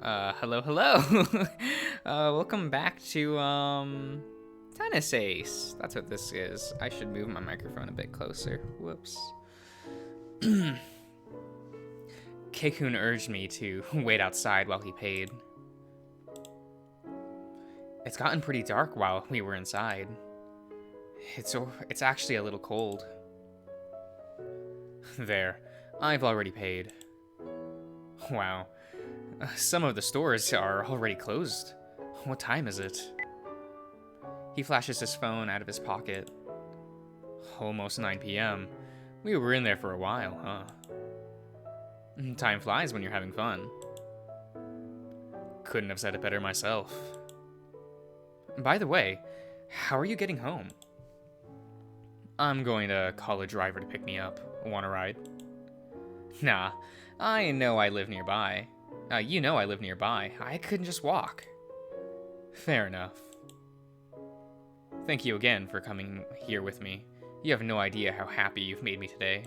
Hello, hello. Welcome back to, Tennis Ace. That's what this is. I should move my microphone a bit closer. Whoops. Keikun urged me to wait outside while he paid. It's gotten pretty dark while we were inside. It's actually a little cold. There. I've already paid. Wow. Some of the stores are already closed. What time is it? He flashes his phone out of his pocket. Almost 9 p.m. We were in there for a while, huh? Time flies when you're having fun. Couldn't have said it better myself. By the way, how are you getting home? I'm going to call a driver to pick me up. Want a ride? Nah, I know I live nearby. You know I live nearby. I couldn't just walk. Fair enough. Thank you again for coming here with me. You have no idea how happy you've made me today.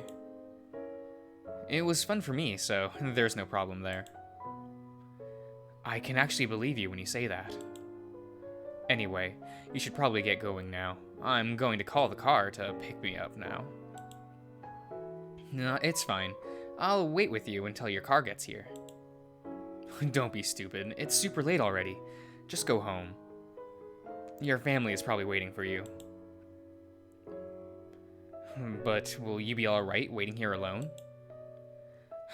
It was fun for me, so there's no problem there. I can actually believe you when you say that. Anyway, you should probably get going now. I'm going to call the car to pick me up now. No, it's fine. I'll wait with you until your car gets here. Don't be stupid. It's super late already. Just go home. Your family is probably waiting for you. But will you be alright waiting here alone?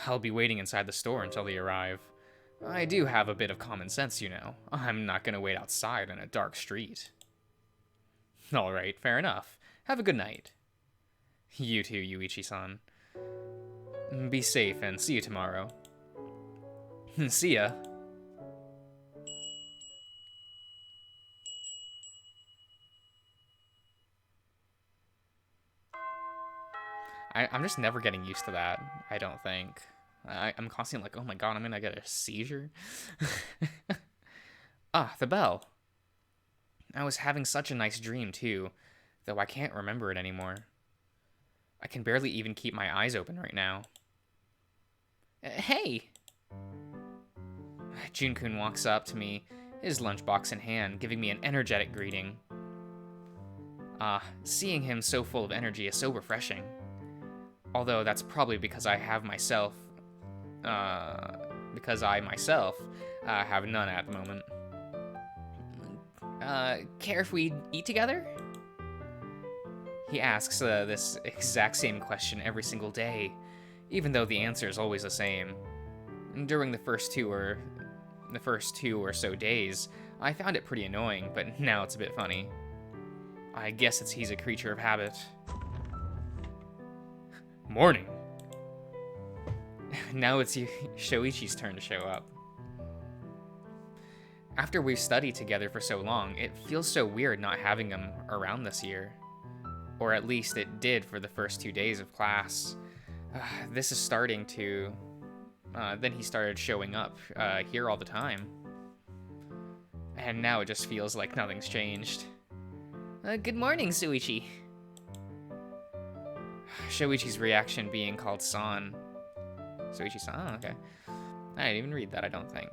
I'll be waiting inside the store until they arrive. I do have a bit of common sense, you know. I'm not gonna wait outside in a dark street. Alright, fair enough. Have a good night. You too, Yuichi-san. Be safe and see you tomorrow. See ya. I'm just never getting used to that, I don't think. I'm constantly like, oh my god, I'm gonna get a seizure. Ah, the bell. I was having such a nice dream, too, though I can't remember it anymore. I can barely even keep my eyes open right now. Hey! Jun-kun walks up to me, his lunchbox in hand, giving me an energetic greeting. Seeing him so full of energy is so refreshing. Although that's probably because I myself have none at the moment. Care if we eat together? He asks this exact same question every single day, even though the answer is always the same. During the first two or so days, I found it pretty annoying, but now it's a bit funny. I guess he's a creature of habit. Morning. Now it's Shoichi's turn to show up. After we've studied together for so long, it feels so weird not having him around this year. Or at least it did for the first 2 days of class. This is starting to... then he started showing up here all the time. And now it just feels like nothing's changed. Good morning, Shuichi. Shoichi's reaction being called San. Shuichi-san, oh, okay. I didn't even read that, I don't think.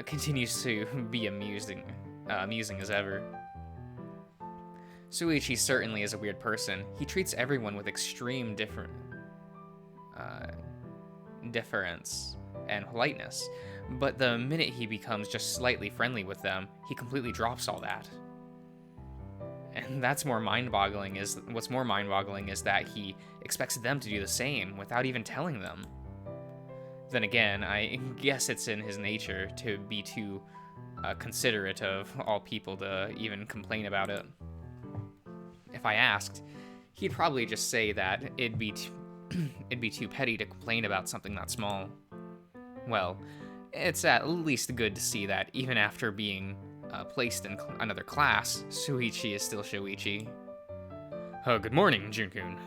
Continues to be amusing as ever. Shuichi certainly is a weird person. He treats everyone with extreme deference and politeness, but the minute he becomes just slightly friendly with them, he completely drops all that. And what's more mind-boggling is that he expects them to do the same without even telling them. Then again, I guess it's in his nature to be too considerate of all people to even complain about it. If I asked, he'd probably just say that it'd be too petty to complain about something that small. Well, it's at least good to see that even after being placed in another class, Shuichi is still Shuichi. Good morning, Jun-kun.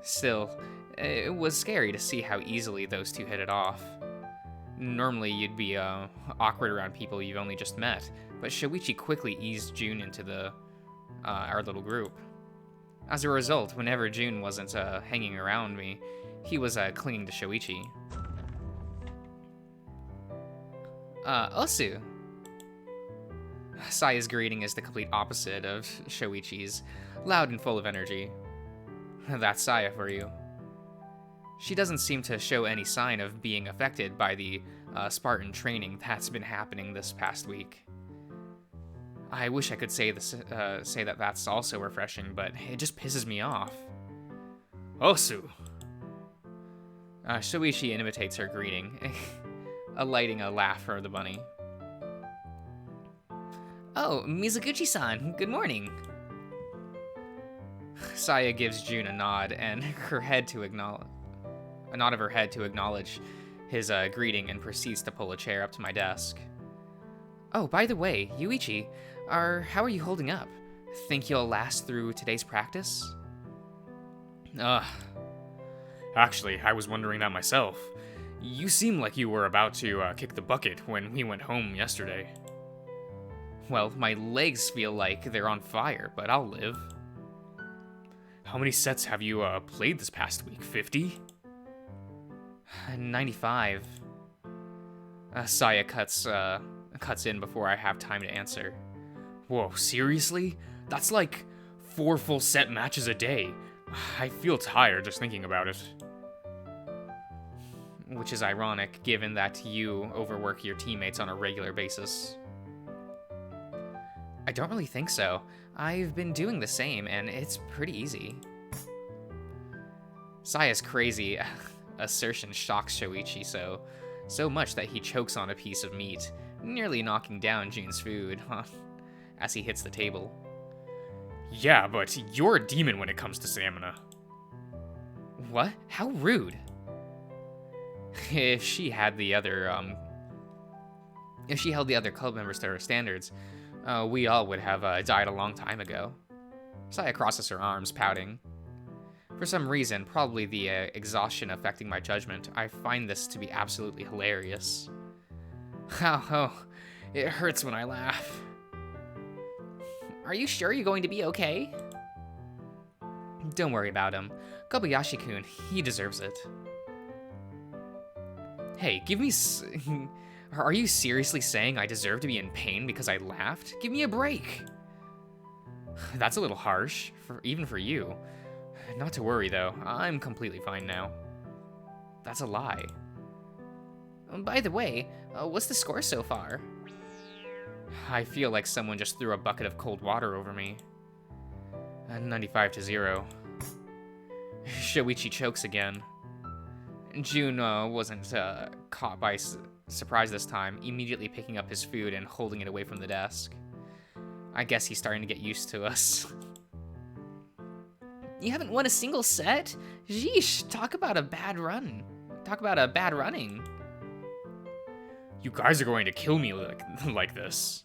Still, it was scary to see how easily those two hit it off. Normally, you'd be awkward around people you've only just met, but Shuichi quickly eased Jun into our little group. As a result, whenever Jun wasn't hanging around me, he was clinging to Shuichi. Osu. Saya's greeting is the complete opposite of Shoichi's, loud and full of energy. That's Saya for you. She doesn't seem to show any sign of being affected by the Spartan training that's been happening this past week. I wish I could say that that's also refreshing, but it just pisses me off. Osu. Shoichi imitates her greeting, alighting a laugh for the bunny. Oh, Mizuguchi-san, good morning. Saya gives June a nod and her head to acknowledge a nod of her head to acknowledge his greeting, and proceeds to pull a chair up to my desk. Oh, by the way, Yuichi, how are you holding up? Think you'll last through today's practice? Actually, I was wondering that myself. You seemed like you were about to kick the bucket when we went home yesterday. Well, my legs feel like they're on fire, but I'll live. How many sets have you played this past week? 50? 95. Saya cuts in before I have time to answer. Whoa, seriously? That's like 4 full set matches a day. I feel tired just thinking about it. Which is ironic, given that you overwork your teammates on a regular basis. I don't really think so. I've been doing the same, and it's pretty easy. Saya's crazy assertion shocks Shoichi so much that he chokes on a piece of meat, nearly knocking down June's food as he hits the table. Yeah, but you're a demon when it comes to stamina. What? How rude. If she held the other club members to her standards, we all would have died a long time ago. Saya crosses her arms, pouting. For some reason, probably the exhaustion affecting my judgment, I find this to be absolutely hilarious. Oh, it hurts when I laugh. Are you sure you're going to be okay? Don't worry about him. Kobayashi-kun, he deserves it. Hey, give me Are you seriously saying I deserve to be in pain because I laughed? Give me a break. That's a little harsh, even for you. Not to worry, though. I'm completely fine now. That's a lie. By the way, what's the score so far? I feel like someone just threw a bucket of cold water over me. 95-0. Shoichi chokes again. June wasn't caught by surprise this time, immediately picking up his food and holding it away from the desk. I guess he's starting to get used to us. You haven't won a single set? Sheesh, talk about a bad run. Talk about a bad running. You guys are going to kill me like this.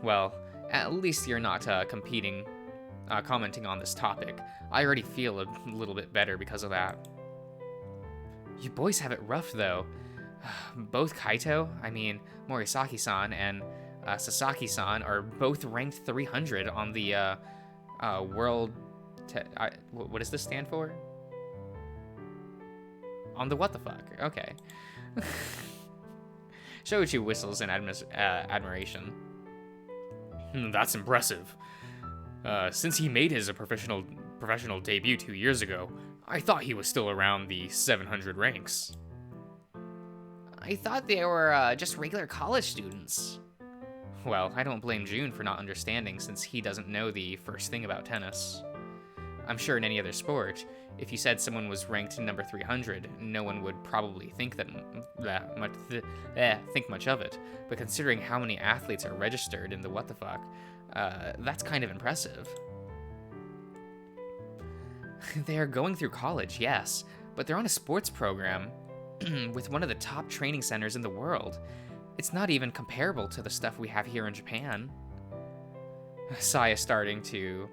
Well, at least you're not commenting on this topic. I already feel a little bit better because of that. You boys have it rough, though. Both Kaito, Morisaki-san, and Sasaki-san are both ranked 300 on the world... what does this stand for? On the what the fuck? Okay. Shoichi whistles in admiration. That's impressive. Since he made his professional debut 2 years ago, I thought he was still around the 700 ranks. I thought they were just regular college students. Well, I don't blame June for not understanding, since he doesn't know the first thing about tennis. I'm sure in any other sport, if you said someone was ranked number 300, no one would probably think much of it. But considering how many athletes are registered in the what the fuck, that's kind of impressive. They're going through college, yes, but they're on a sports program with one of the top training centers in the world. It's not even comparable to the stuff we have here in Japan. Saya's starting to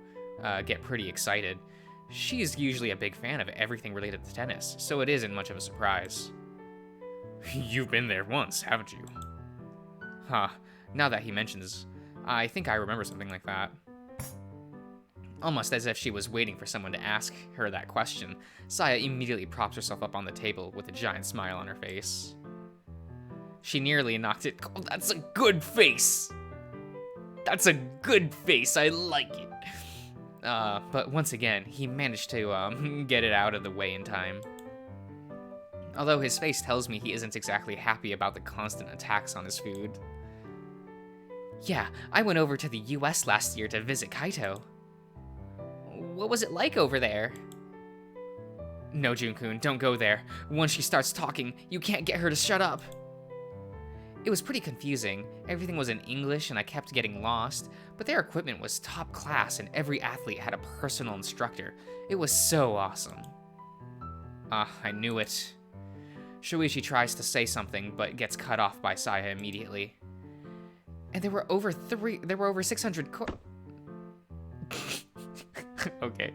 get pretty excited. She's usually a big fan of everything related to tennis, so it isn't much of a surprise. You've been there once, haven't you? Huh, now that he mentions, I think I remember something like that. Almost as if she was waiting for someone to ask her that question, Saya immediately props herself up on the table with a giant smile on her face. She nearly knocked it. Oh, that's a good face. That's a good face. I like it. But once again, he managed to get it out of the way in time. Although his face tells me he isn't exactly happy about the constant attacks on his food. Yeah, I went over to the US last year to visit Kaito. What was it like over there? No, Junkun, don't go there. Once she starts talking, you can't get her to shut up. It was pretty confusing. Everything was in English and I kept getting lost, but their equipment was top class and every athlete had a personal instructor. It was so awesome. I knew it. Shuichi tries to say something, but gets cut off by Saya immediately. And there were over 600 Okay.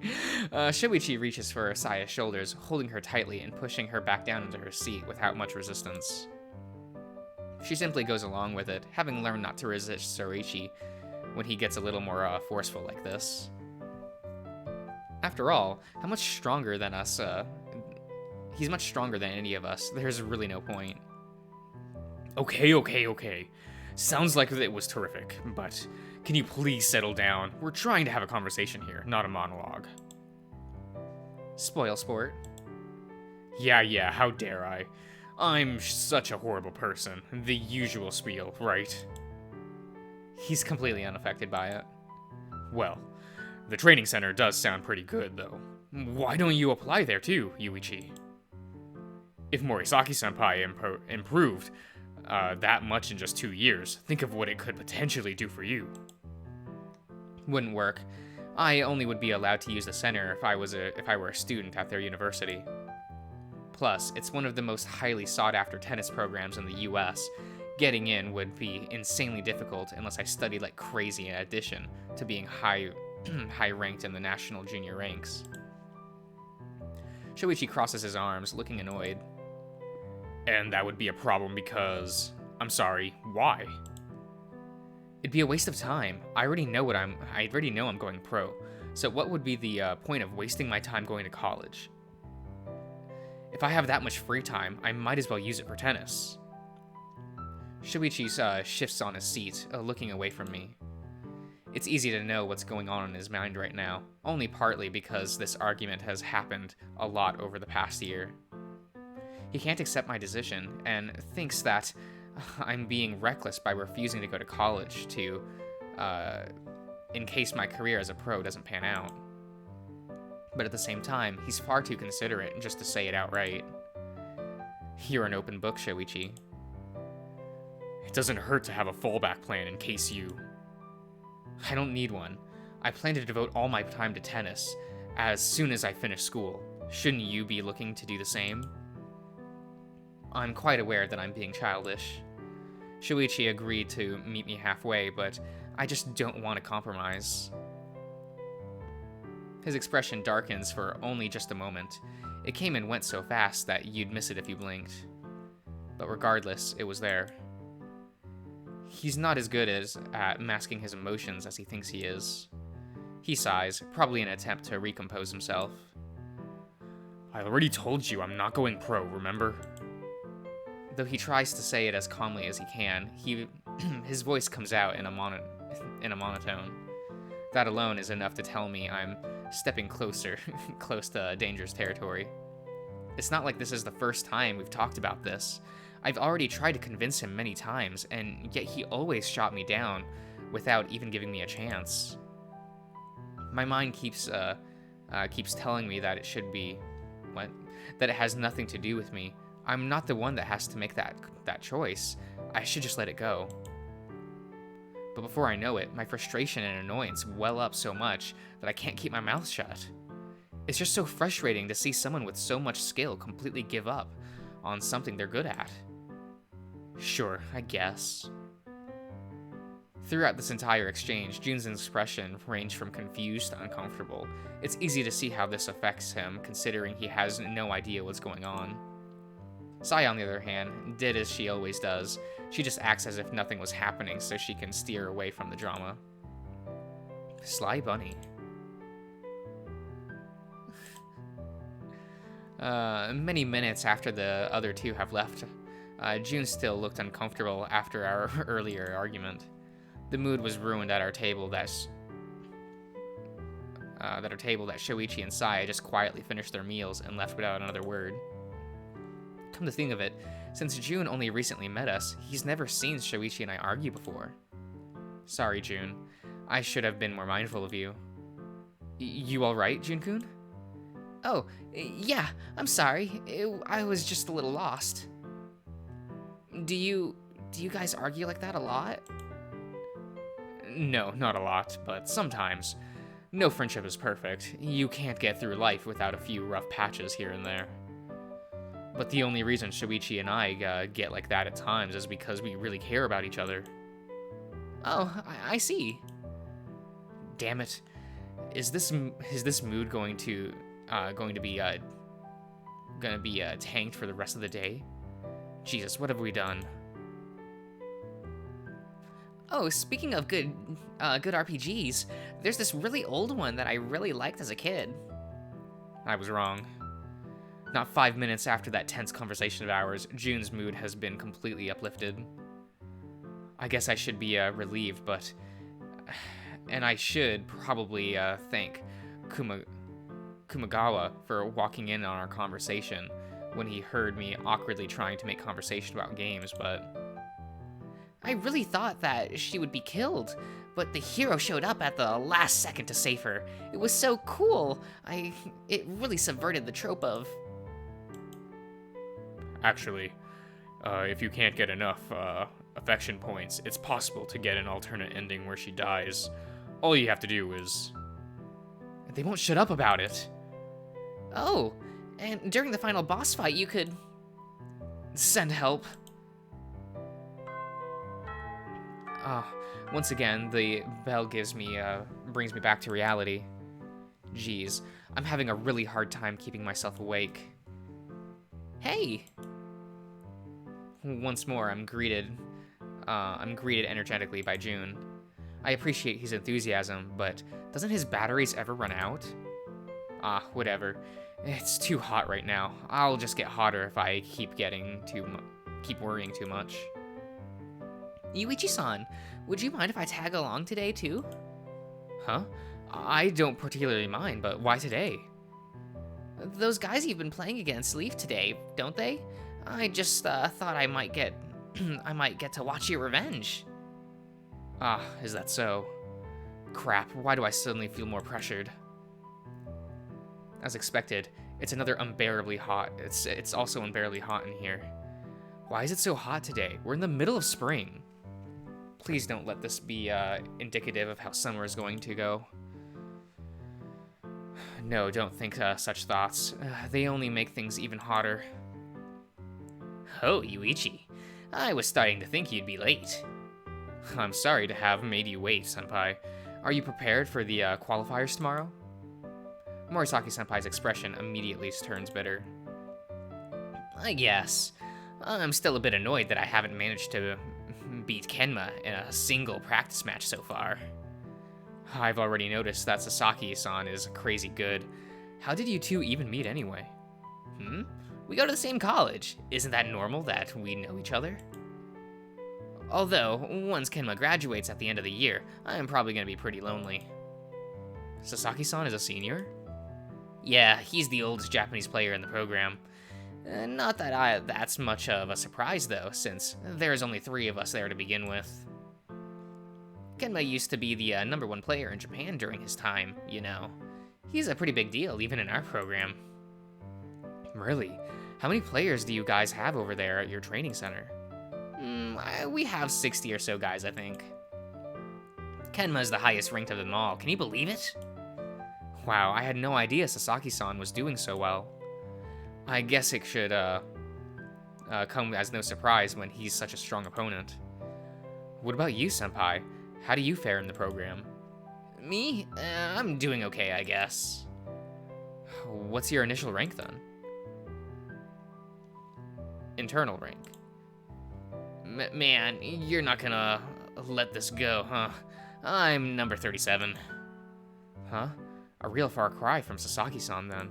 Shuichi reaches for Saya's shoulders, holding her tightly and pushing her back down into her seat without much resistance. She simply goes along with it, having learned not to resist Soichi when he gets a little more forceful like this. After all, how much stronger than us, he's much stronger than any of us. There's really no point. Okay. Sounds like it was terrific, but can you please settle down? We're trying to have a conversation here, not a monologue. Spoil sport. Yeah, how dare I? I'm such a horrible person. The usual spiel, right? He's completely unaffected by it. Well, the training center does sound pretty good, though. Why don't you apply there too, Yuichi? If Morisaki-senpai improved that much in just 2 years, think of what it could potentially do for you. Wouldn't work. I only would be allowed to use the center if I were a student at their university. Plus, it's one of the most highly sought-after tennis programs in the US. Getting in would be insanely difficult unless I studied like crazy in addition to being high-ranked in the national junior ranks. Shuichi crosses his arms, looking annoyed. And that would be a problem because... I'm sorry, why? It'd be a waste of time. I already know I'm going pro. So what would be the point of wasting my time going to college? If I have that much free time, I might as well use it for tennis. Shuichi shifts on his seat, looking away from me. It's easy to know what's going on in his mind right now, only partly because this argument has happened a lot over the past year. He can't accept my decision, and thinks that I'm being reckless by refusing to go to college in case my career as a pro doesn't pan out. But at the same time, he's far too considerate just to say it outright. You're an open book, Shuichi. It doesn't hurt to have a fallback plan in case you... I don't need one. I plan to devote all my time to tennis as soon as I finish school. Shouldn't you be looking to do the same? I'm quite aware that I'm being childish. Shuichi agreed to meet me halfway, but I just don't want to compromise. His expression darkens for only just a moment. It came and went so fast that you'd miss it if you blinked. But regardless, it was there. He's not as good at masking his emotions as he thinks he is. He sighs, probably in an attempt to recompose himself. I already told you I'm not going pro, remember? Though he tries to say it as calmly as he can, his voice comes out in a monotone. That alone is enough to tell me I'm stepping close to dangerous territory. It's not like this is the first time we've talked about this. I've already tried to convince him many times, and yet he always shot me down without even giving me a chance. My mind keeps telling me that it should be, that it has nothing to do with me. I'm not the one that has to make that choice. I should just let it go. But before I know it, my frustration and annoyance well up so much that I can't keep my mouth shut. It's just so frustrating to see someone with so much skill completely give up on something they're good at. Sure, I guess. Throughout this entire exchange, Jun's expression ranged from confused to uncomfortable. It's easy to see how this affects him, considering he has no idea what's going on. Saya, on the other hand, did as she always does. She just acts as if nothing was happening so she can steer away from the drama. Sly bunny. Many minutes after the other two have left, June still looked uncomfortable after our earlier argument. The mood was ruined at our table that Shoichi and Sai just quietly finished their meals and left without another word. Come to think of it, since June only recently met us, he's never seen Shoichi and I argue before. Sorry, June. I should have been more mindful of you. You alright, Jun-kun? Oh, yeah, I'm sorry. I was just a little lost. Do you guys argue like that a lot? No, not a lot, but sometimes. No friendship is perfect. You can't get through life without a few rough patches here and there. But the only reason Shoichi and I get like that at times is because we really care about each other. Oh, I see. Damn it. Is this mood going to be tanked for the rest of the day? Jesus, what have we done? Oh, speaking of good RPGs, there's this really old one that I really liked as a kid. I was wrong. Not 5 minutes after that tense conversation of ours, June's mood has been completely uplifted. I guess I should be relieved, but... And I should probably thank Kumagawa for walking in on our conversation when he heard me awkwardly trying to make conversation about games, but... I really thought that she would be killed, but the hero showed up at the last second to save her. It was so cool. It really subverted the trope of... Actually, if you can't get enough affection points, it's possible to get an alternate ending where she dies. All you have to do is... They won't shut up about it. Oh, and during the final boss fight, you could... send help. Once again, the bell brings me back to reality. Geez, I'm having a really hard time keeping myself awake. Hey! Once more, I'm greeted energetically by June. I appreciate his enthusiasm, but doesn't his batteries ever run out? Whatever. It's too hot right now. I'll just get hotter if I keep worrying too much. Yuichi-san, would you mind if I tag along today too? Huh? I don't particularly mind, but why today? Those guys you've been playing against leave today, don't they? I just thought I might get to watch your revenge. Is that so? Crap, why do I suddenly feel more pressured? As expected, it's another unbearably hot. It's also unbearably hot in here. Why is it so hot today? We're in the middle of spring. Please don't let this be indicative of how summer is going to go. No, don't think such thoughts. They only make things even hotter. Oh, Yuichi. I was starting to think you'd be late. I'm sorry to have made you wait, Senpai. Are you prepared for the qualifiers tomorrow? Morisaki-senpai's expression immediately turns bitter. I guess. I'm still a bit annoyed that I haven't managed to beat Kenma in a single practice match so far. I've already noticed that Sasaki-san is crazy good. How did you two even meet anyway? We go to the same college. Isn't that normal that we know each other? Although, once Kenma graduates at the end of the year, I am probably going to be pretty lonely. Sasaki-san is a senior? Yeah, he's the oldest Japanese player in the program. Not that that's much of a surprise though, since there's only 3 of us there to begin with. Kenma used to be the #1 player in Japan during his time, you know. He's a pretty big deal, even in our program. Really? How many players do you guys have over there at your training center? We have 60 or so guys, I think. Kenma's the highest ranked of them all, can you believe it? Wow, I had no idea Sasaki-san was doing so well. I guess it should come as no surprise when he's such a strong opponent. What about you, Senpai? How do you fare in the program? Me? I'm doing okay, I guess. What's your initial rank then? Internal rank. Man, you're not gonna let this go, huh? I'm number 37. Huh? A real far cry from Sasaki-san then.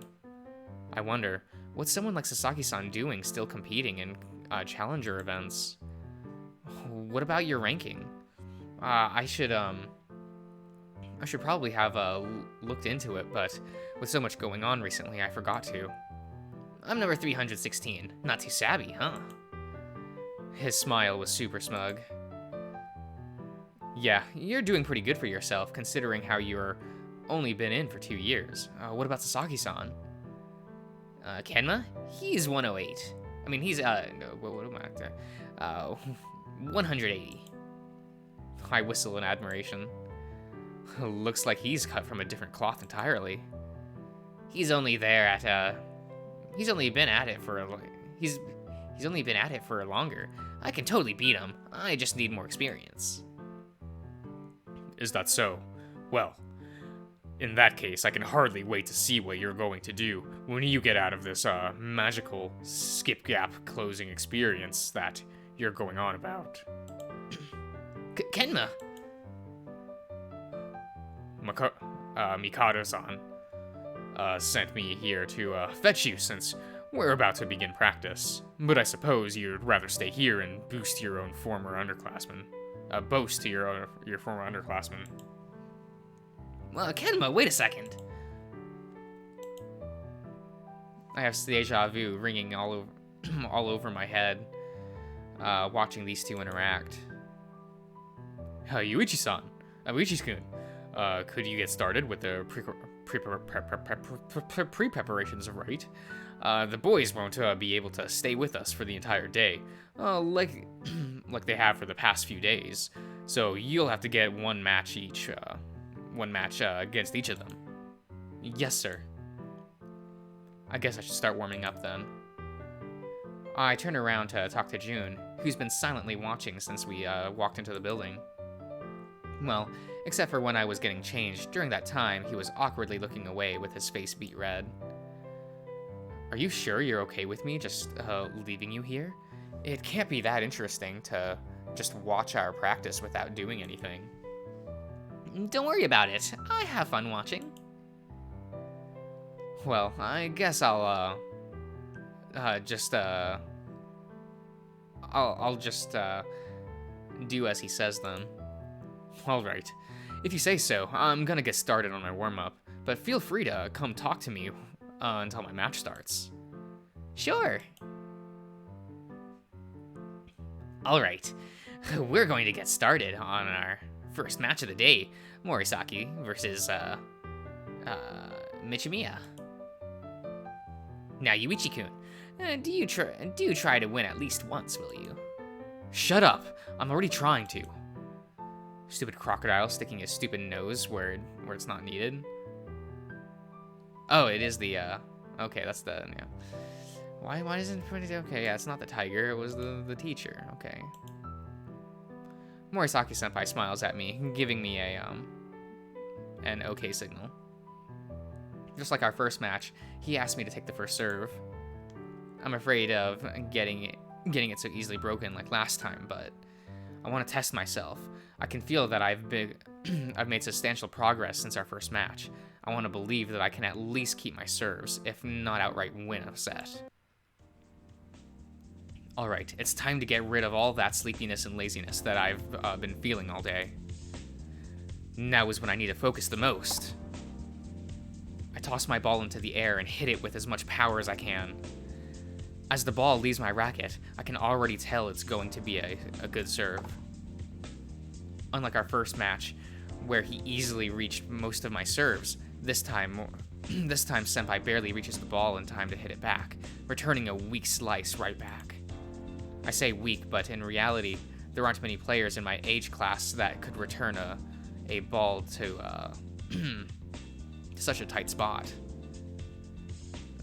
I wonder, what's someone like Sasaki-san doing still competing in challenger events. What about your ranking? I should probably have looked into it, but with so much going on recently, I forgot to. I'm number 316. Not too savvy, huh? His smile was super smug. Yeah, you're doing pretty good for yourself, considering how you're only been in for 2 years. What about Sasaki-san? Kenma? He's 108. I mean, he's, no, what am I, 180. I whistle in admiration. Looks like he's cut from a different cloth entirely. He's only there at, he's only been at it for longer. I can totally beat him. I just need more experience. Is that so? Well, in that case, I can hardly wait to see what you're going to do when you get out of this, magical skip-gap closing experience that you're going on about. Kenma! Mikado-san sent me here to fetch you since we're about to begin practice. But I suppose you'd rather stay here and boost your own former underclassmen. Boast to your former underclassmen. Kenma, wait a second. I have deja vu ringing all over my head, watching these two interact. Yuichi-san, Yuichi-kun, could you get started with the pre-preparations, right? The boys won't be able to stay with us for the entire day, like they have for the past few days. So you'll have to get one match against each of them. Yes, sir. I guess I should start warming up then. I turn around to talk to June, who's been silently watching since we walked into the building. Well, except for when I was getting changed. During that time, he was awkwardly looking away with his face beet red. Are you sure you're okay with me just leaving you here? It can't be that interesting to just watch our practice without doing anything. Don't worry about it. I have fun watching. Well, I guess I'll just do as he says then. All right. If you say so, I'm gonna get started on my warm-up, but feel free to come talk to me until my match starts. Sure. All right. We're going to get started on our first match of the day, Morisaki versus Michimiya. Now, Yuichi-kun, do try to win at least once, will you? Shut up! I'm already trying to. Stupid crocodile sticking his stupid nose where it's not needed. Oh, it is the okay, that's the yeah. Why isn't it okay? Yeah, it's not the tiger. It was the teacher. Okay. Morisaki-senpai smiles at me, giving me an okay signal. Just like our first match, he asked me to take the first serve. I'm afraid of getting it so easily broken like last time, but I want to test myself. I can feel that I've made substantial progress since our first match. I want to believe that I can at least keep my serves, if not outright win a set. Alright, it's time to get rid of all that sleepiness and laziness that I've been feeling all day. Now is when I need to focus the most. I toss my ball into the air and hit it with as much power as I can. As the ball leaves my racket, I can already tell it's going to be a good serve. Unlike our first match, where he easily reached most of my serves, this time Senpai barely reaches the ball in time to hit it back, returning a weak slice right back. I say weak, but in reality, there aren't many players in my age class that could return a ball to such a tight spot.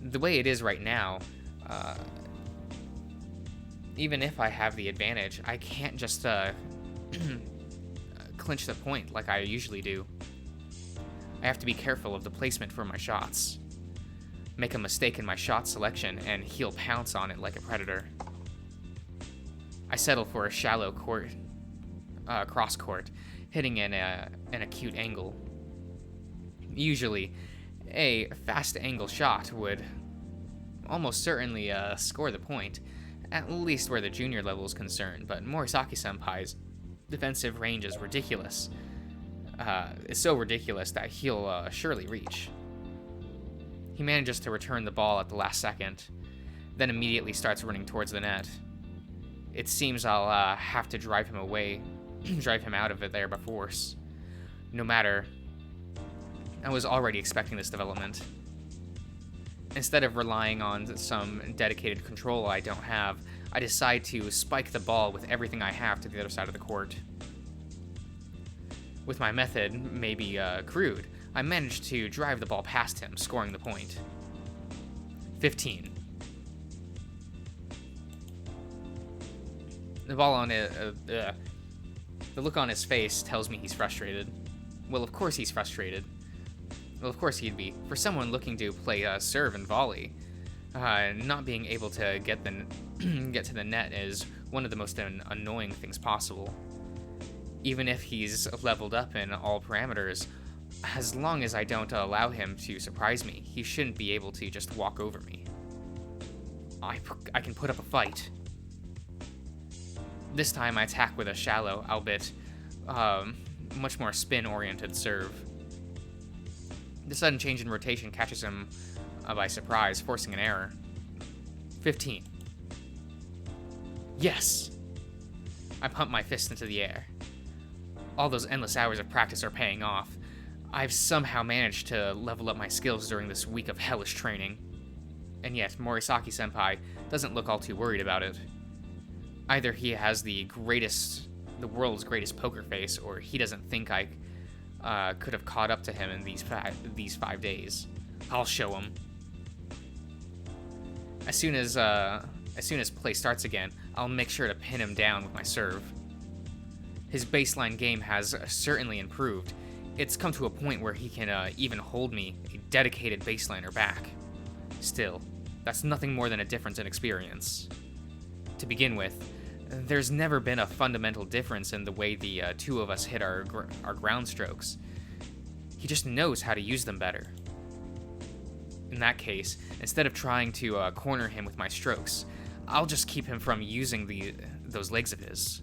The way it is right now, even if I have the advantage, I can't just clinch the point like I usually do. I have to be careful of the placement for my shots. Make a mistake in my shot selection and he'll pounce on it like a predator. I settle for a shallow cross court, hitting in an acute angle. Usually, a fast angle shot would almost certainly score the point, at least where the junior level is concerned, but Morisaki-senpai's defensive range is ridiculous. It's so ridiculous that he'll surely reach. He manages to return the ball at the last second, then immediately starts running towards the net. It seems I'll have to drive him away, drive him out of it there by force. No matter, I was already expecting this development. Instead of relying on some dedicated control I don't have, I decide to spike the ball with everything I have to the other side of the court. With my method, maybe crude, I managed to drive the ball past him, scoring the point. 15. The ball on it, the look on his face tells me he's frustrated. Well, of course he's frustrated. Well, of course he'd be. For someone looking to play serve and volley, not being able to get to the net is one of the most annoying things possible. Even if he's leveled up in all parameters, as long as I don't allow him to surprise me, he shouldn't be able to just walk over me. I can put up a fight. This time I attack with a shallow, albeit much more spin-oriented serve. The sudden change in rotation catches him by surprise, forcing an error. 15. Yes! I pump my fist into the air. All those endless hours of practice are paying off. I've somehow managed to level up my skills during this week of hellish training. And yet, Morisaki-senpai doesn't look all too worried about it. Either he has the world's greatest poker face, or he doesn't think I could have caught up to him in these 5 days. I'll show him. As soon as play starts again, I'll make sure to pin him down with my serve. His baseline game has certainly improved. It's come to a point where he can even hold me, a dedicated baseliner, back. Still, that's nothing more than a difference in experience. To begin with, there's never been a fundamental difference in the way the two of us hit our ground strokes. He just knows how to use them better. In that case, instead of trying to corner him with my strokes, I'll just keep him from using those legs of his.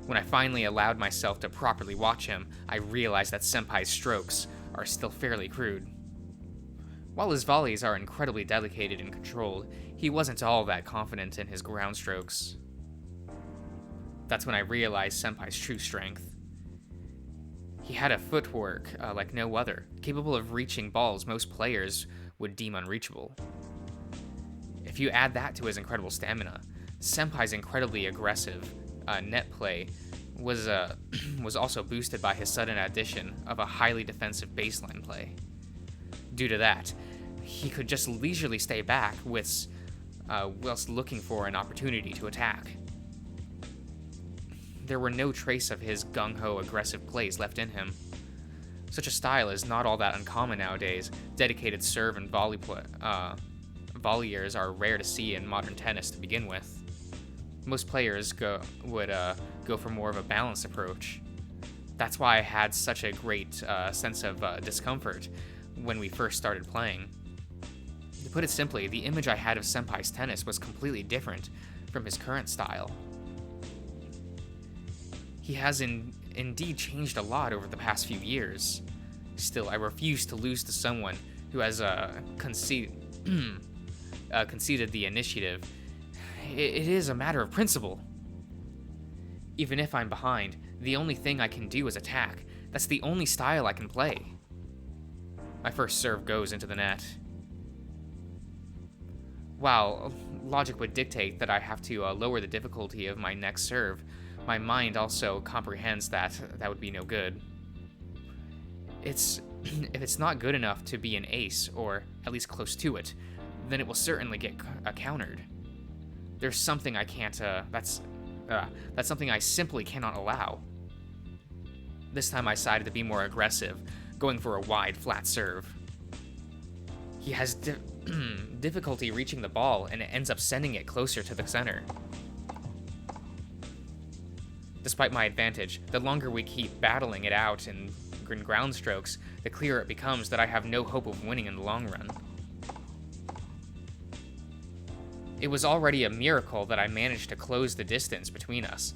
When I finally allowed myself to properly watch him, I realized that Senpai's strokes are still fairly crude. While his volleys are incredibly delicate and controlled, he wasn't all that confident in his ground strokes. That's when I realized Senpai's true strength. He had a footwork like no other, capable of reaching balls most players would deem unreachable. If you add that to his incredible stamina, Senpai's incredibly aggressive net play was also boosted by his sudden addition of a highly defensive baseline play. Due to that, he could just leisurely stay back whilst looking for an opportunity to attack. There were no trace of his gung-ho aggressive plays left in him. Such a style is not all that uncommon nowadays. Dedicated serve and volleyers are rare to see in modern tennis to begin with. Most players would go for more of a balanced approach. That's why I had such a great sense of discomfort when we first started playing. To put it simply, the image I had of Senpai's tennis was completely different from his current style. He has indeed changed a lot over the past few years. Still, I refuse to lose to someone who has conceded the initiative. It is a matter of principle. Even if I'm behind, the only thing I can do is attack. That's the only style I can play. My first serve goes into the net. While logic would dictate that I have to lower the difficulty of my next serve, my mind also comprehends that would be no good. If it's not good enough to be an ace, or at least close to it, then it will certainly get countered. There's something I can't, that's something I simply cannot allow. This time I decided to be more aggressive, going for a wide, flat serve. He has difficulty reaching the ball, and it ends up sending it closer to the center. Despite my advantage, the longer we keep battling it out in ground strokes, the clearer it becomes that I have no hope of winning in the long run. It was already a miracle that I managed to close the distance between us.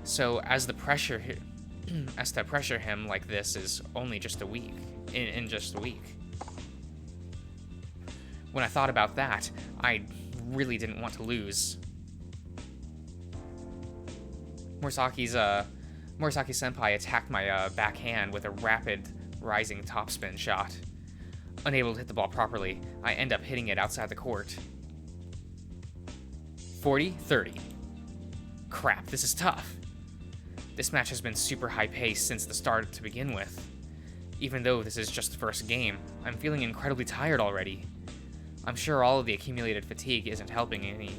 So as to pressure him like this is only just a week, in just a week. When I thought about that, I really didn't want to lose. Morisaki-senpai attacked my backhand with a rapid, rising topspin shot. Unable to hit the ball properly, I end up hitting it outside the court. 40-30. Crap, this is tough. This match has been super high-paced since the start to begin with. Even though this is just the first game, I'm feeling incredibly tired already. I'm sure all of the accumulated fatigue isn't helping any.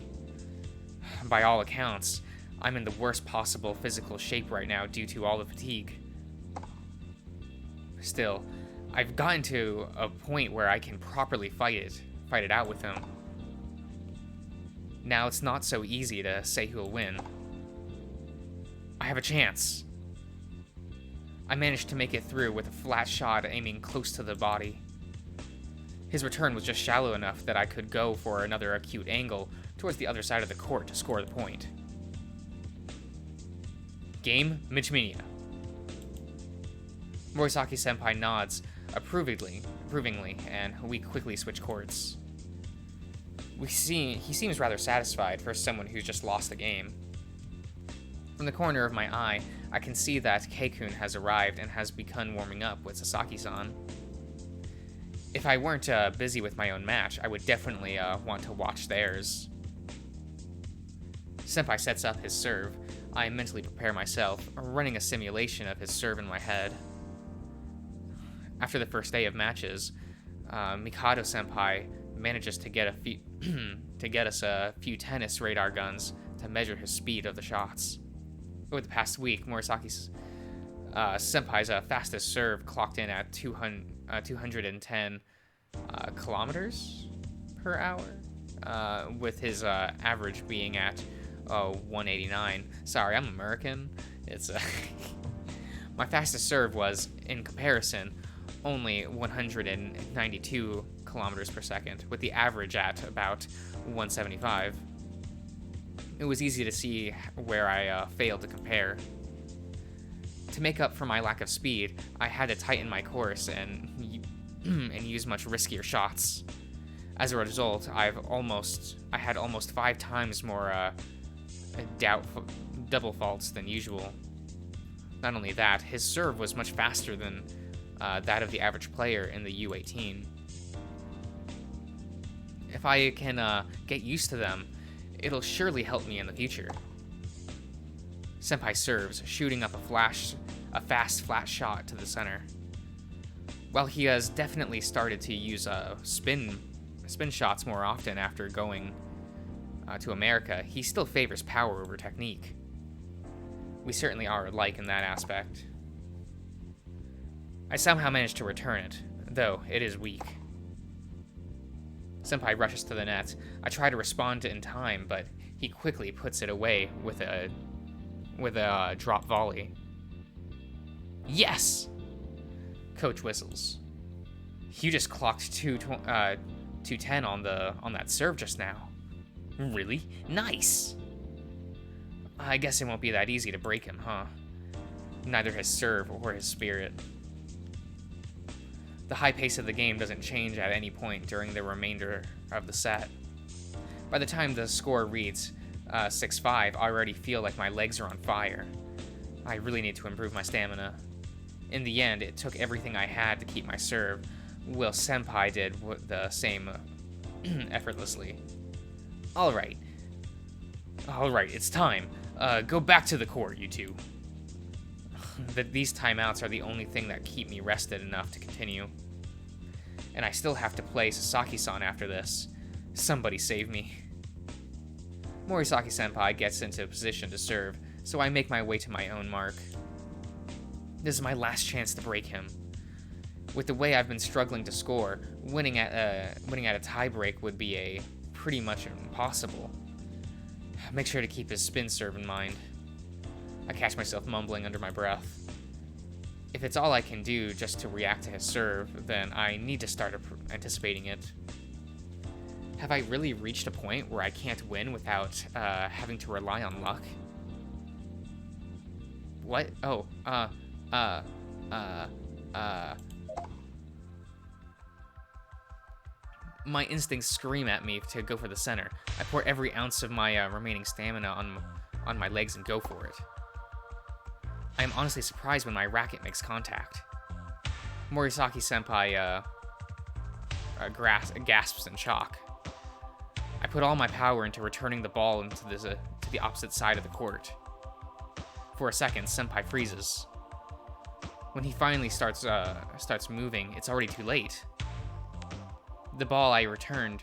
By all accounts, I'm in the worst possible physical shape right now due to all the fatigue. Still, I've gotten to a point where I can properly fight it out with him. Now it's not so easy to say who'll win. I have a chance. I managed to make it through with a flat shot aiming close to the body. His return was just shallow enough that I could go for another acute angle towards the other side of the court to score the point. Game Michimiya. Morisaki-senpai nods approvingly, and we quickly switch courts. He seems rather satisfied for someone who's just lost the game. From the corner of my eye, I can see that Keikun has arrived and has begun warming up with Sasaki-san. If I weren't busy with my own match, I would definitely want to watch theirs. Senpai sets up his serve. I mentally prepare myself, running a simulation of his serve in my head. After the first day of matches, Mikado-senpai manages to get us a few tennis radar guns to measure his speed of the shots. Over the past week, Morisaki senpai's fastest serve clocked in at 210 kilometers per hour, with his average being at 189. Sorry, I'm American. It's my fastest serve was, in comparison, only 192 kilometers per second, with the average at about 175. It was easy to see where I failed to compare. To make up for my lack of speed, I had to tighten my course and use much riskier shots. As a result, I had almost 5 times more double faults than usual. Not only that, his serve was much faster than that of the average player in the U18. If I can get used to them, it'll surely help me in the future. Senpai serves, shooting up a fast flat shot to the center. While he has definitely started to use spin shots more often after going to America, he still favors power over technique. We certainly are alike in that aspect. I somehow managed to return it, though it is weak. Senpai rushes to the net. I try to respond in time, but he quickly puts it away with a drop volley. Yes! Coach whistles. You just clocked 210 on that serve just now. Really? Nice! I guess it won't be that easy to break him, huh? Neither his serve or his spirit. The high pace of the game doesn't change at any point during the remainder of the set. By the time the score reads 6-5, I already feel like my legs are on fire. I really need to improve my stamina. In the end, it took everything I had to keep my serve, while Senpai did the same effortlessly. Alright, it's time. Go back to the court, you two. These timeouts are the only thing that keep me rested enough to continue. And I still have to play Sasaki-san after this. Somebody save me. Morisaki-senpai gets into a position to serve, so I make my way to my own mark. This is my last chance to break him. With the way I've been struggling to score, winning at a tiebreak would be pretty much impossible. Make sure to keep his spin serve in mind. I catch myself mumbling under my breath. If it's all I can do just to react to his serve, then I need to start anticipating it. Have I really reached a point where I can't win without having to rely on luck? What? Oh, my instincts scream at me to go for the center. I pour every ounce of my remaining stamina on my legs and go for it. I am honestly surprised when my racket makes contact. Morisaki-senpai gasps in shock. I put all my power into returning the ball into to the opposite side of the court. For a second, Senpai freezes. When he finally starts moving, it's already too late. The ball I returned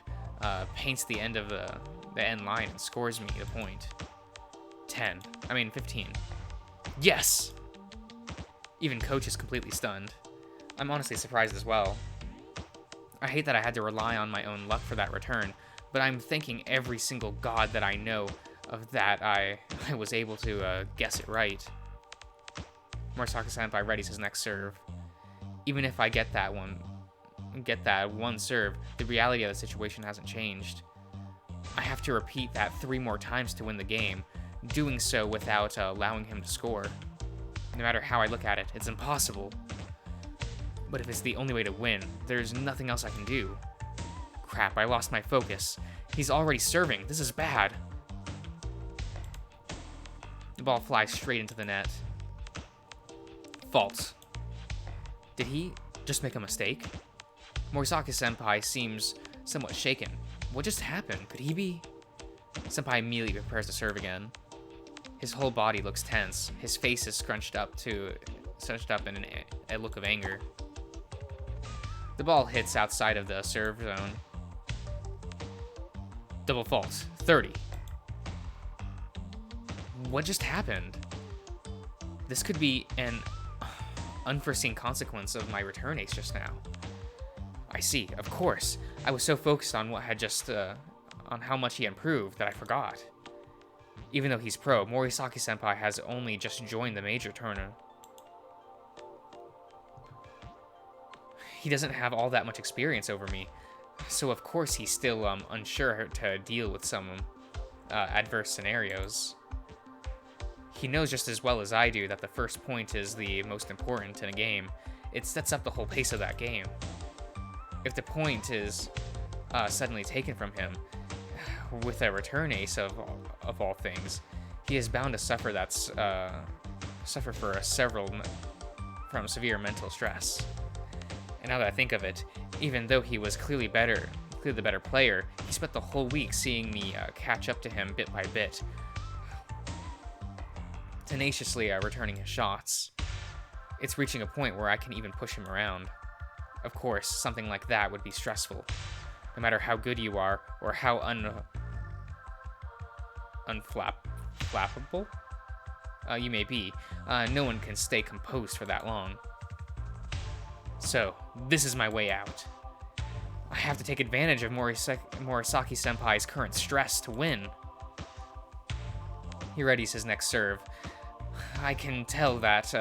paints the end of the end line and scores me the point. 15. Yes! Even Coach is completely stunned. I'm honestly surprised as well. I hate that I had to rely on my own luck for that return, but I'm thanking every single god that I know of that I was able to guess it right. Morisaki-senpai readies his next serve. Even if I get that one serve, the reality of the situation hasn't changed. I have to repeat that 3 more times to win the game, doing so without allowing him to score. No matter how I look at it, it's impossible. But if it's the only way to win, there's nothing else I can do. Crap, I lost my focus. He's already serving. This is bad. The ball flies straight into the net. Fault. Did he just make a mistake? Morisaki-senpai seems somewhat shaken. What just happened? Could he be? Senpai immediately prepares to serve again. His whole body looks tense. His face is scrunched up in a look of anger. The ball hits outside of the serve zone. Double fault. 30. What just happened? This could be an unforeseen consequence of my return ace just now. I see. Of course. I was so focused on what had just, on how much he improved that I forgot. Even though he's pro, Morisaki-senpai has only just joined the major tournament. He doesn't have all that much experience over me, so of course he's still unsure to deal with some adverse scenarios. He knows just as well as I do that the first point is the most important in a game. It sets up the whole pace of that game. If the point is suddenly taken from him, with a return ace of all things, he is bound to suffer from severe mental stress. And now that I think of it, even though he was clearly the better player, he spent the whole week seeing me catch up to him bit by bit, tenaciously returning his shots. It's reaching a point where I can even push him around. Of course, something like that would be stressful. No matter how good you are, or how unflappable you may be, no one can stay composed for that long. So, this is my way out. I have to take advantage of Morisaki-senpai's current stress to win. He readies his next serve. I can tell that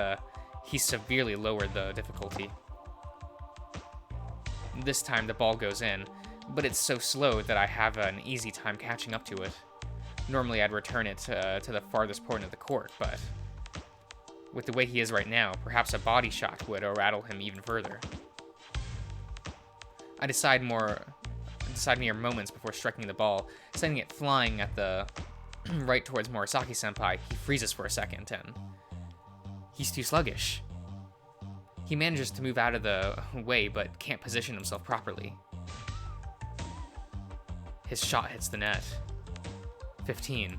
he severely lowered the difficulty. This time the ball goes in, but it's so slow that I have an easy time catching up to it. Normally I'd return it to the farthest point of the court, but with the way he is right now, perhaps a body shot would rattle him even further. I decide mere moments before striking the ball, sending it flying at the right towards Morisaki-senpai. He freezes for a second, and he's too sluggish. He manages to move out of the way, but can't position himself properly. His shot hits the net. 15.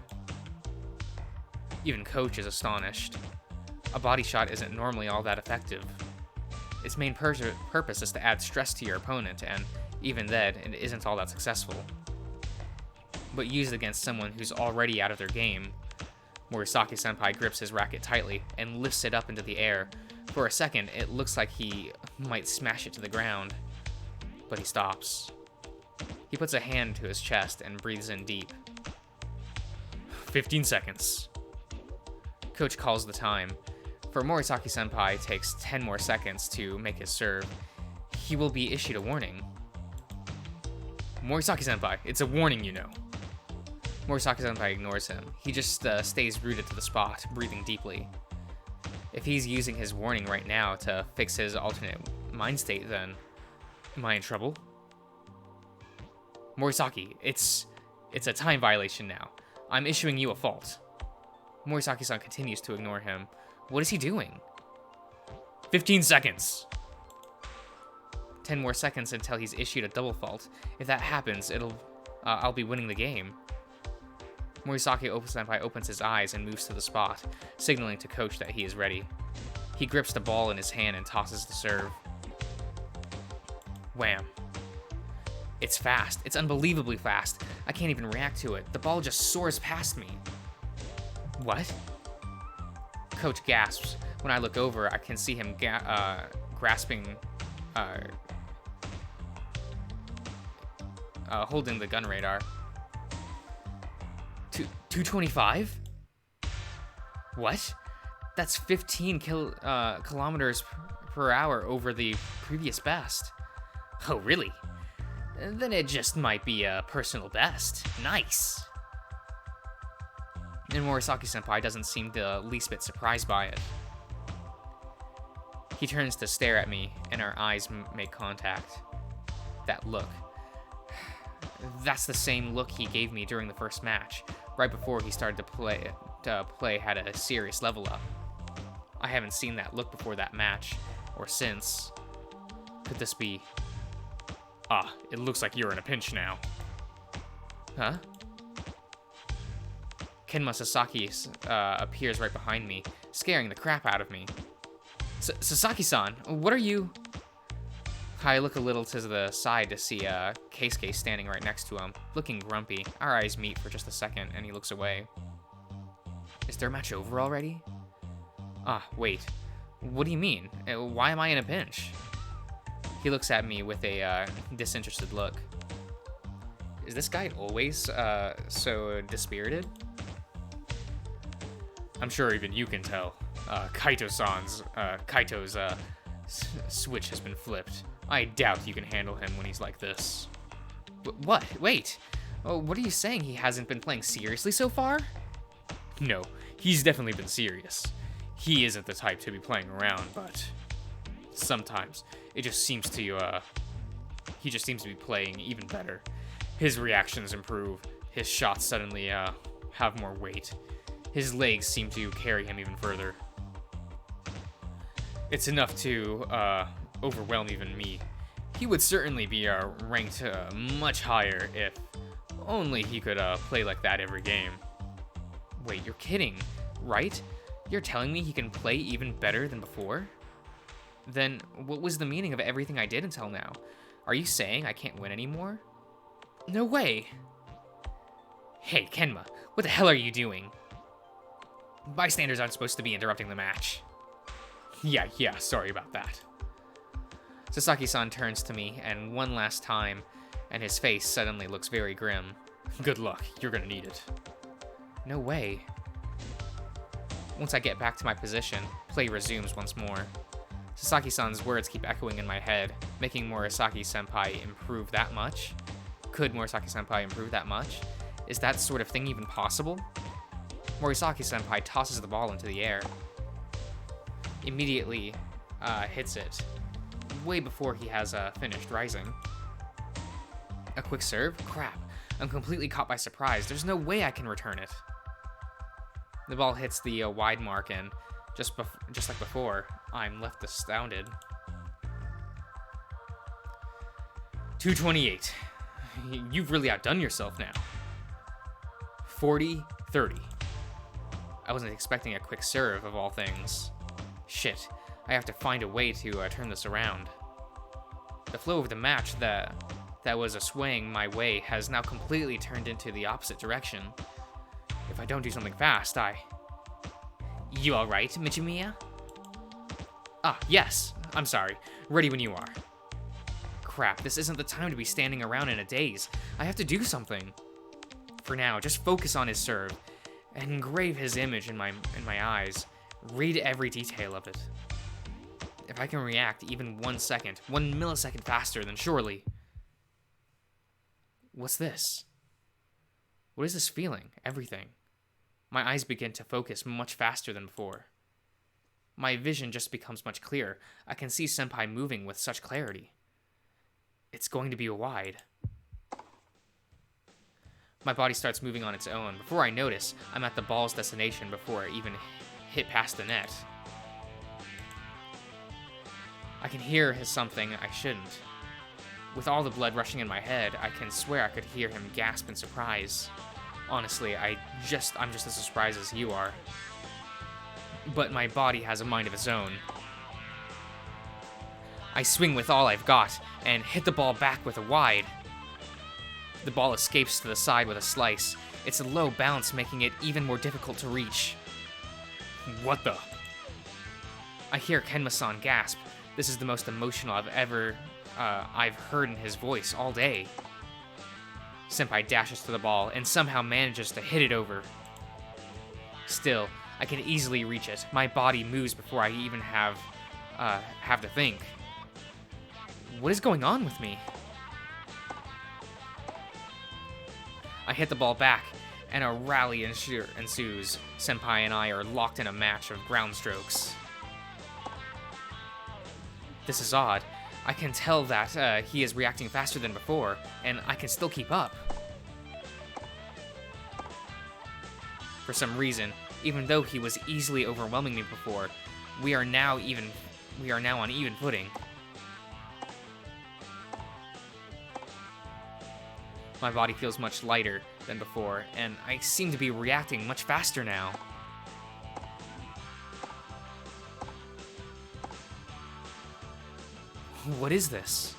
Even Coach is astonished. A body shot isn't normally all that effective. Its main purpose is to add stress to your opponent, and even then, it isn't all that successful. But used against someone who's already out of their game, Morisaki-senpai grips his racket tightly and lifts it up into the air. For a second, it looks like he might smash it to the ground, but he stops. He puts a hand to his chest and breathes in deep. 15 seconds. Coach calls the time. For Morisaki-senpai, it takes 10 more seconds to make his serve. He will be issued a warning. Morisaki-senpai, it's a warning, you know. Morisaki-senpai ignores him. He just stays rooted to the spot, breathing deeply. If he's using his warning right now to fix his alternate mind state, then am I in trouble? Morisaki, it's a time violation now. I'm issuing you a fault. Morisaki-san continues to ignore him. What is he doing? 15 seconds. 10 more seconds until he's issued a double fault. If that happens, I'll be winning the game. Morisaki-senpai opens his eyes and moves to the spot, signaling to coach that he is ready. He grips the ball in his hand and tosses the serve. Wham. It's fast. It's unbelievably fast. I can't even react to it. The ball just soars past me. What? Coach gasps. When I look over, I can see him grasping, holding the gun radar. 225? What? That's 15 kilometers per hour over the previous best. Oh, really? Then it just might be a personal best. Nice. And Morisaki-senpai doesn't seem the least bit surprised by it. He turns to stare at me, and our eyes make contact. That look. That's the same look he gave me during the first match, right before he started to play had a serious level up. I haven't seen that look before that match, or since. Could this be... Ah, it looks like you're in a pinch now. Huh? Kenma Sasaki appears right behind me, scaring the crap out of me. Sasaki-san, what are you... I look a little to the side to see Keisuke standing right next to him, looking grumpy. Our eyes meet for just a second, and he looks away. Is their match over already? Ah, wait. What do you mean? Why am I in a pinch? He looks at me with a disinterested look. Is this guy always so dispirited? I'm sure even you can tell. Kaito's switch has been flipped. I doubt you can handle him when he's like this. What? Wait. Oh, what are you saying? He hasn't been playing seriously so far? No, he's definitely been serious. He isn't the type to be playing around, but sometimes it just seems to, he just seems to be playing even better. His reactions improve. His shots suddenly, have more weight. His legs seem to carry him even further. It's enough to, overwhelm even me. He would certainly be ranked much higher if only he could play like that every game. Wait, you're kidding, right? You're telling me he can play even better than before? Then what was the meaning of everything I did until now? Are you saying I can't win anymore? No way! Hey, Kenma, what the hell are you doing? Bystanders aren't supposed to be interrupting the match. Yeah, sorry about that. Sasaki-san turns to me, and one last time, and his face suddenly looks very grim. Good luck, you're gonna need it. No way. Once I get back to my position, play resumes once more. Sasaki-san's words keep echoing in my head, making Morisaki-senpai improve that much? Could Morisaki-senpai improve that much? Is that sort of thing even possible? Morisaki-senpai tosses the ball into the air. Immediately hits it, way before he has finished rising. A quick serve? Crap. I'm completely caught by surprise. There's no way I can return it. The ball hits the wide mark, and just like before, I'm left astounded. 228. You've really outdone yourself now. 40-30. I wasn't expecting a quick serve, of all things. Shit, I have to find a way to turn this around. The flow of the match that was swaying my way has now completely turned into the opposite direction. If I don't do something fast, You alright, Michimiya? Ah, yes. I'm sorry. Ready when you are. Crap, this isn't the time to be standing around in a daze. I have to do something. For now, just focus on his serve, and engrave his image in my eyes. Read every detail of it. If I can react even 1 millisecond faster, then surely... What's this? What is this feeling? Everything. My eyes begin to focus much faster than before. My vision just becomes much clearer. I can see Senpai moving with such clarity. It's going to be a wide. My body starts moving on its own. Before I notice, I'm at the ball's destination before it even hit past the net. I can hear something I shouldn't. With all the blood rushing in my head, I can swear I could hear him gasp in surprise. Honestly, I'm just as surprised as you are. But my body has a mind of its own. I swing with all I've got and hit the ball back with a wide. The ball escapes to the side with a slice. It's a low bounce, making it even more difficult to reach. What the? I hear Kenma-san gasp. This is the most emotional I've heard in his voice all day. Senpai dashes to the ball and somehow manages to hit it over. Still, I can easily reach it. My body moves before I even have to think. What is going on with me? I hit the ball back, and a rally ensues. Senpai and I are locked in a match of ground strokes. This is odd. I can tell that he is reacting faster than before, and I can still keep up. For some reason, even though he was easily overwhelming me before, we are now on even footing. My body feels much lighter than before, and I seem to be reacting much faster now. What is this?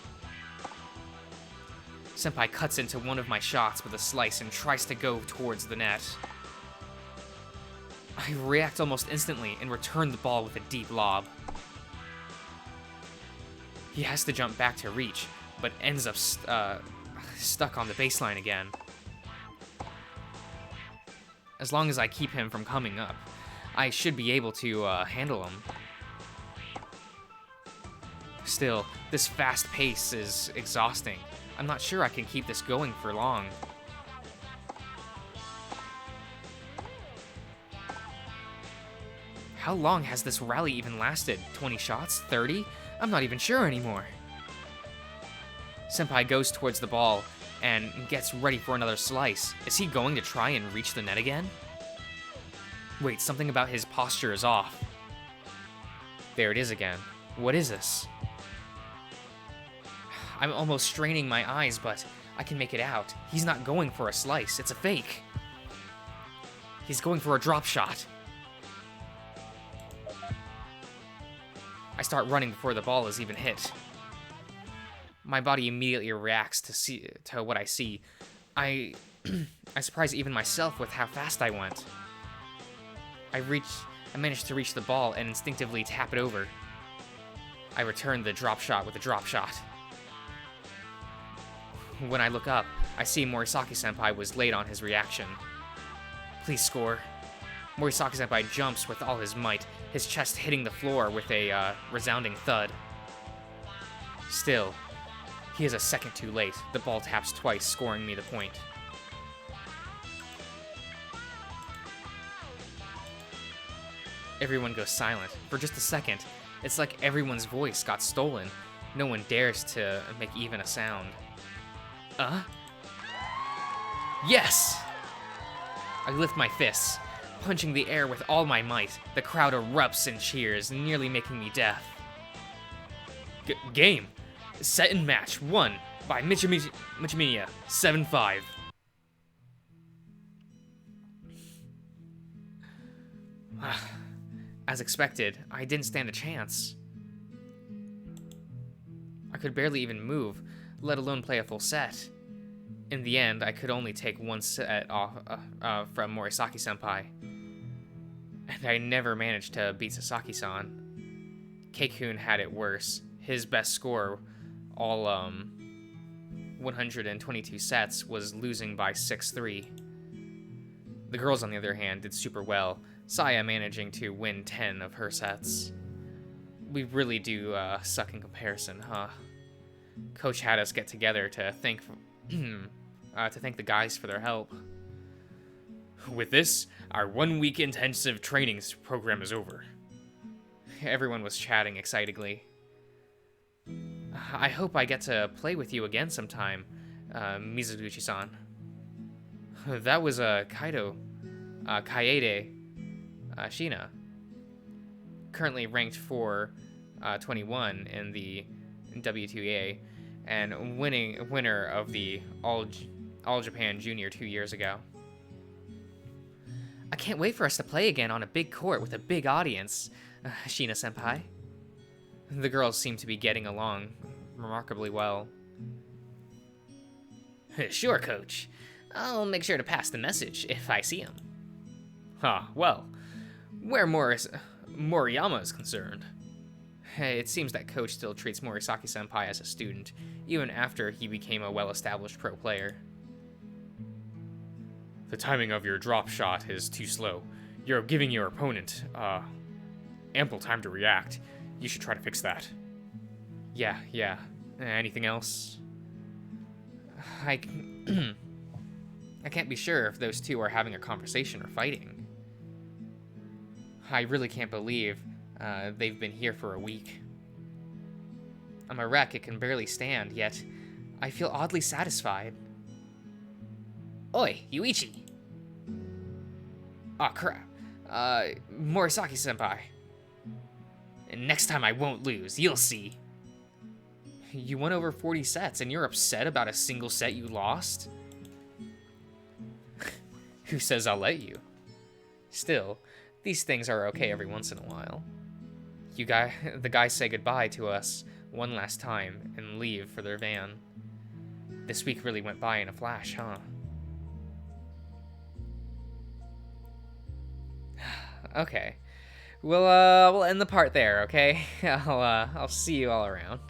Senpai cuts into one of my shots with a slice and tries to go towards the net. I react almost instantly and return the ball with a deep lob. He has to jump back to reach, but ends up stuck on the baseline again. As long as I keep him from coming up, I should be able to handle him. Still, this fast pace is exhausting. I'm not sure I can keep this going for long. How long has this rally even lasted? 20 shots? 30? I'm not even sure anymore. Senpai goes towards the ball and gets ready for another slice. Is he going to try and reach the net again? Wait, something about his posture is off. There it is again. What is this? I'm almost straining my eyes, but I can make it out. He's not going for a slice. It's a fake. He's going for a drop shot. I start running before the ball is even hit. My body immediately reacts to what I see. I surprise even myself with how fast I went. I managed to reach the ball and instinctively tap it over. I return the drop shot with a drop shot. When I look up, I see Morisaki-senpai was late on his reaction. Please score. Morisaki-senpai jumps with all his might, his chest hitting the floor with a resounding thud. Still, he is a second too late. The ball taps twice, scoring me the point. Everyone goes silent. For just a second, it's like everyone's voice got stolen. No one dares to make even a sound. Yes! I lift my fists, punching the air with all my might. The crowd erupts in cheers, nearly making me deaf. Game. Set and match. Won by Michimiya. 7-5. As expected, I didn't stand a chance. I could barely even move, let alone play a full set. In the end, I could only take one set off from Morisaki-senpai. And I never managed to beat Sasaki-san. Keikun had it worse. His best score, all 122 sets, was losing by 6-3. The girls, on the other hand, did super well, Saya managing to win 10 of her sets. We really do suck in comparison, huh? Coach had us get together to thank to thank the guys for their help. With this, our 1 week intensive training program is over. Everyone was chatting excitedly. I hope I get to play with you again sometime, Mizuguchi-san. That was Kaede Shina, currently ranked 21 in the W2A, and winner of the All Japan Junior 2 years ago. I can't wait for us to play again on a big court with a big audience, Shina-senpai. The girls seem to be getting along remarkably well. Sure, coach. I'll make sure to pass the message if I see him. Well, where Moriyama is concerned, it seems that coach still treats Morisaki-senpai as a student, even after he became a well-established pro player. The timing of your drop shot is too slow. You're giving your opponent, ample time to react. You should try to fix that. Yeah. Anything else? I can't be sure if those two are having a conversation or fighting. I really can't believe they've been here for a week. I'm a wreck it can barely stand, yet I feel oddly satisfied. Oi, Yuichi. Aw, crap. Morisaki-senpai. Next time I won't lose, you'll see. You won over 40 sets and you're upset about a single set you lost? Who says I'll let you? Still, these things are okay every once in a while. The guys say goodbye to us one last time and leave for their van. This week really went by in a flash, huh? Okay. We'll end the part there, okay? I'll see you all around.